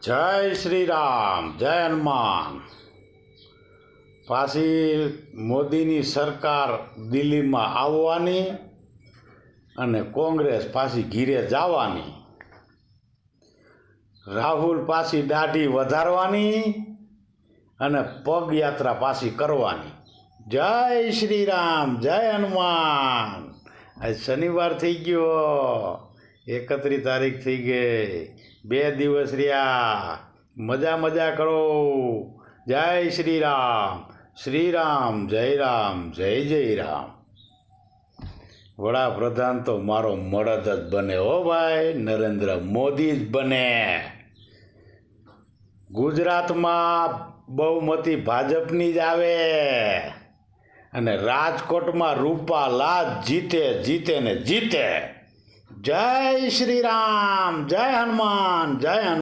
જય શ્રી રામ, જય હનુમાન. પાછી મોદીની સરકાર દિલ્હીમાં આવવાની અને કોંગ્રેસ પાછી ઘીરે જવાની. રાહુલ પાછી દાઢી વધારવાની અને પગયાત્રા પાછી કરવાની. જય શ્રી રામ, જય હનુમાન. આજ શનિવાર થઈ ગયો, 31 તારીખ થઈ ગઈ. 2 દિવસ રહ્યા, મજા કરો. જય શ્રી રામ, શ્રી રામ, જય રામ. વડાપ્રધાન તો મારો મળદ જ બને હો ભાઈ, નરેન્દ્ર મોદી જ બને. ગુજરાતમાં બહુમતી ભાજપની જ આવે અને રાજકોટમાં રૂપાલા જીતે ને જીતે. જય શ્રી રામ, જય હનુમાન, જય હનુમાન.